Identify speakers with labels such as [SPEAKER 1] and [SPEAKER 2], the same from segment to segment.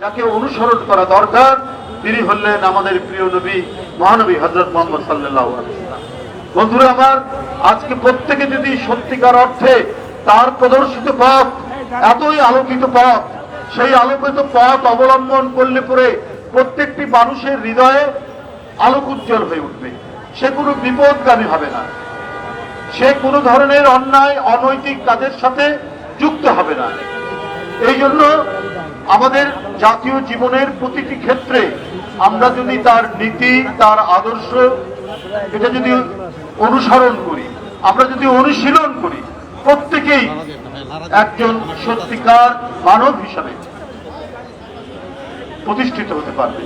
[SPEAKER 1] যাকে অনুসরণ করা দরকার তিনি হলেন আমাদের প্রিয় নবী মহানবী হযরত মুহাম্মদ সাল্লাল্লাহু আলাইহি ওয়াসাল্লাম। বন্ধুরা আমার, আজকে প্রত্যেকে যদি সত্যিকার অর্থে তার প্রদর্শিত পথ, এতই আলোকিত পথ, সেই আলোকিত পথ অবলম্বন করলে পরে প্রত্যেকটি মানুষের হৃদয়ে আলোক উজ্জ্বল হয়ে উঠবে। সে কোনো বিপদগামী হবে না, সে কোনো ধরনের অন্যায় অনৈতিক কাজের সাথে যুক্ত হবে না। এই জন্য আমাদের জাতীয় জীবনের প্রতিটি ক্ষেত্রে আমরা যদি তার নীতি, তার আদর্শ, এটা যদি অনুসরণ করি, আমরা যদি অনুশীলন করি, প্রত্যেকেই একজন সত্যিকার মানব হিসাবে প্রতিষ্ঠিত হতে পারবে।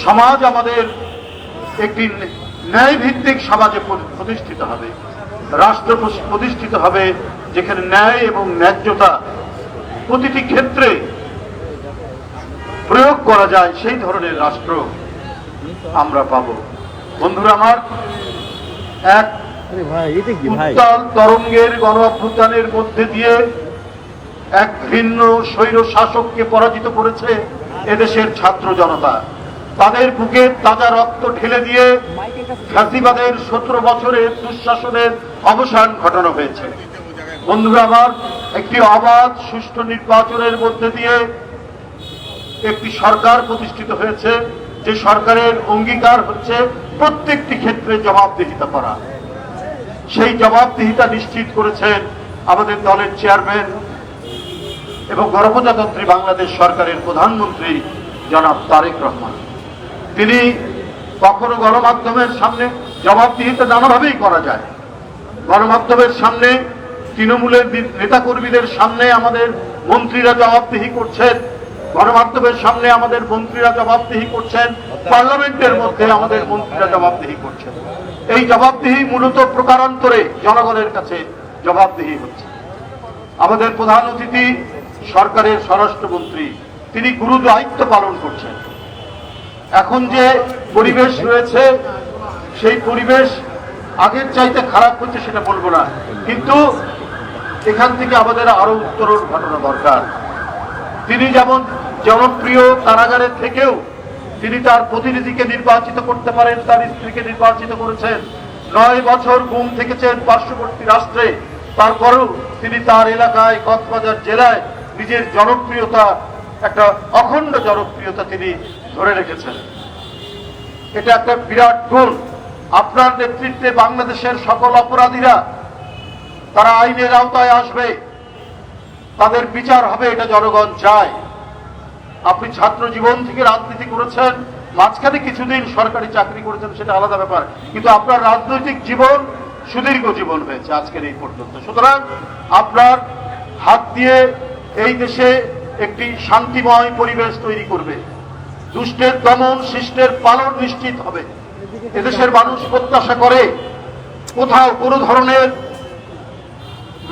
[SPEAKER 1] সমাজ আমাদের একটি ন্যায় ভিত্তিক সমাজে প্রতিষ্ঠিত হবে, রাষ্ট্র প্রতিষ্ঠিত হবে যেখানে ন্যায় এবং ন্যায্যতা প্রতিটি ক্ষেত্রে প্রয়োগ করা যায়, সেই ধরনের রাষ্ট্র আমরা পাব। বন্ধুরা আমার, এক উত্তাল তরঙ্গের গণ অভ্যুত্থানের মধ্যে দিয়ে এক ভিন্ন স্বৈর শাসককে পরাজিত করেছে এদেশের ছাত্র জনতা। তাদের বুকে তাজা রক্ত ঢেলে দিয়ে ফ্যাসিবাদের 17 বছরের দুঃশাসনের অবসান ঘটানো হয়েছে। বন্ধুরা আমার, একটি অবাধ সুষ্ঠু নির্বাচনের মধ্যে দিয়ে একটি সরকার প্রতিষ্ঠিত হয়েছে, যে সরকারের অঙ্গীকার হচ্ছে প্রত্যেকটি ক্ষেত্রে জবাবদিহিতা করা। সেই জবাবদিহিতা নিশ্চিত করেছেন আমাদের দলের চেয়ারম্যান এবং গণপ্রজাতন্ত্রী বাংলাদেশ সরকারের প্রধানমন্ত্রী জনাব তারেক রহমান। তিনি কখনো গণমাধ্যমের সামনে জবাবদিহিতা নানাভাবেই করা যায়। গণমাধ্যমের সামনে, তৃণমূলের নেতাকর্মীদের সামনে আমাদের মন্ত্রীরা জবাবদিহি করছেন, গণমাধ্যমের সামনে আমাদের মন্ত্রীরা জবাবদিহি করছেন, পার্লামেন্টের মধ্যে আমাদের মন্ত্রীরা জবাবদিহি করছেন। এই জবাবদিহি মূলত প্রকারান্তরে জনগণের কাছে জবাবদিহি হচ্ছে। আমাদের প্রধান অতিথি সরকারের স্বরাষ্ট্রমন্ত্রী, তিনি গুরু দায়িত্ব পালন করছেন। এখন যে পরিবেশ রয়েছে, সেই পরিবেশ আগের চাইতে খারাপ হচ্ছে সেটা বলবো না, কিন্তু এখান থেকে আমাদের আরো উত্তরণ ঘটানো দরকার। তিনি যেমন জনপ্রিয় কারাগারের থেকেও তিনি তার প্রতিনিধিকে নির্বাচিত করতে পারেন, তার স্ত্রীকে নির্বাচিত করেছেন। 9 বছর গুম থেকেছেন পার্শ্ববর্তী রাষ্ট্রে, তারপরেও তিনি তার এলাকায় কক্সবাজার জেলায় নিজের জনপ্রিয়তা, একটা অখণ্ড জনপ্রিয়তা তিনি ধরে রেখেছেন। এটা একটা বিরাট গুণ। আপনার নেতৃত্বে বাংলাদেশের সকল অপরাধীরা তারা আইনের আওতায় আসবে, তাদের বিচার হবে, এটা জনগণ চায়। আপনি ছাত্র জীবন থেকে রাজনীতি করেছেন, মাঝখানে কিছুদিন সরকারি চাকরি করেছেন, সেটা আলাদা ব্যাপার, কিন্তু আপনার রাজনৈতিক জীবন সুদীর্ঘ জীবন হয়েছে আজকের এই পর্যন্ত। সুতরাং আপনার হাত দিয়ে এই দেশে একটি শান্তিময় পরিবেশ তৈরি করবে, দুষ্টের দমন, শিষ্টের পালন নিশ্চিত হবে। এদেশের মানুষ প্রত্যাশা করে কোথাও কোনো ধরনের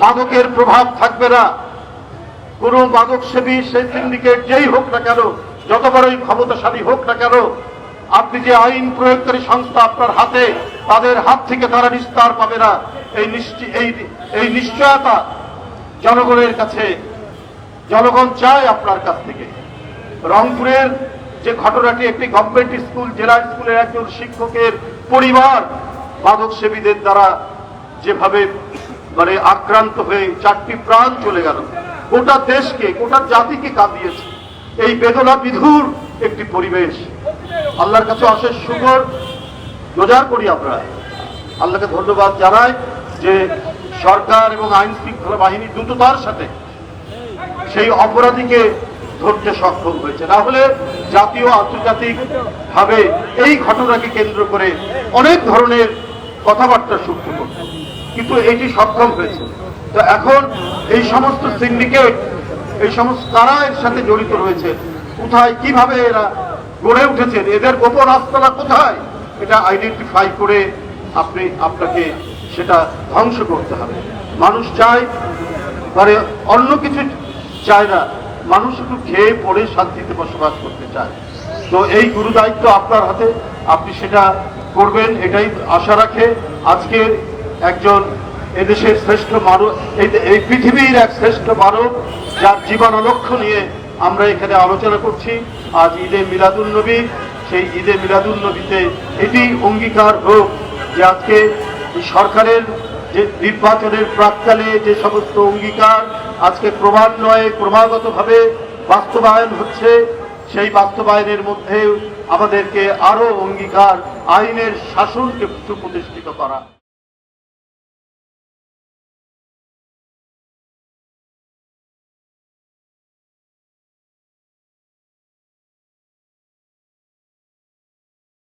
[SPEAKER 1] মাদকের প্রভাব থাকবে না। কোন মাদক সেবী, সেই সিন্ডিকেট যেই হোক না কেন, যত বড়ই ক্ষমতাশালী হোক না কেন, আপনি যে আইন প্রয়োগকারী সংস্থা আপনার হাতে, তাদের হাত থেকে তারা নিস্তার পাবে না। এই নিশ্চয়তা জনগণের কাছে, জনগণ চায় আপনার কাছ থেকে। রংপুরের যে ঘটনাটি, একটি গভর্নমেন্ট স্কুল, জেলা স্কুলের একজন শিক্ষকের পরিবার মাদক সেবীদের দ্বারা যেভাবে আক্রান্ত হয়ে 4টি প্রাণ চলে গেল, গোটা দেশকে, গোটা জাতিকে কাঁদিয়েছে। এই বেদনা বিধুর একটি পরিবেশ। আল্লাহর কাছে অশেষ শুকর রোজগার করি আমরা, আল্লাহকে ধন্যবাদ জানাই যে সরকার এবং আইন শৃঙ্খলা বাহিনী দ্রুততার সাথে সেই অপরাধীকে ধরতে সক্ষম হয়েছে। না হলে জাতীয় আন্তর্জাতিক ভাবে এই ঘটনাকে কেন্দ্র করে অনেক ধরনের কথাবার্তা শুনতে করত, কিন্তু এটি সক্ষম হয়েছে। তো এখন এই সমস্ত সিন্ডিকেট, এই সমস্ত কারা এর সাথে জড়িত রয়েছে, কোথায়, কিভাবে এরা গড়ে উঠেছেন, এদের গোপন আস্তলা কোথায়, এটা আইডেন্টিফাই করে আপনাকে সেটা ধ্বংস করতে হবে। মানুষ চায়, অন্য কিছু চায় না, মানুষ একটু খেয়ে পড়ে শান্তিতে বসবাস করতে চায়। তো এই গুরু দায়িত্ব আপনার হাতে, আপনি সেটা করবেন, এটাই আশা রাখে আজকের একজন এদেশের শ্রেষ্ঠ মানব, এই পৃথিবীর এক শ্রেষ্ঠ মানব, যার জীবন লক্ষ্য নিয়ে আমরা এখানে আলোচনা করছি। আজ ঈদে মিলাদুন নবী, সেই ঈদে মিলাদুন নবীতে এটি অঙ্গীকার হোক যে আজকে সরকারের যে নির্বাচনের প্রাক্কালে যে সমস্ত অঙ্গীকার আজকে ক্রমান্বয়ে ক্রমাগতভাবে বাস্তবায়ন হচ্ছে, সেই বাস্তবায়নের মধ্যে আমাদেরকে আরো অঙ্গীকার আইনের শাসনকে সুপ্রতিষ্ঠিত করা।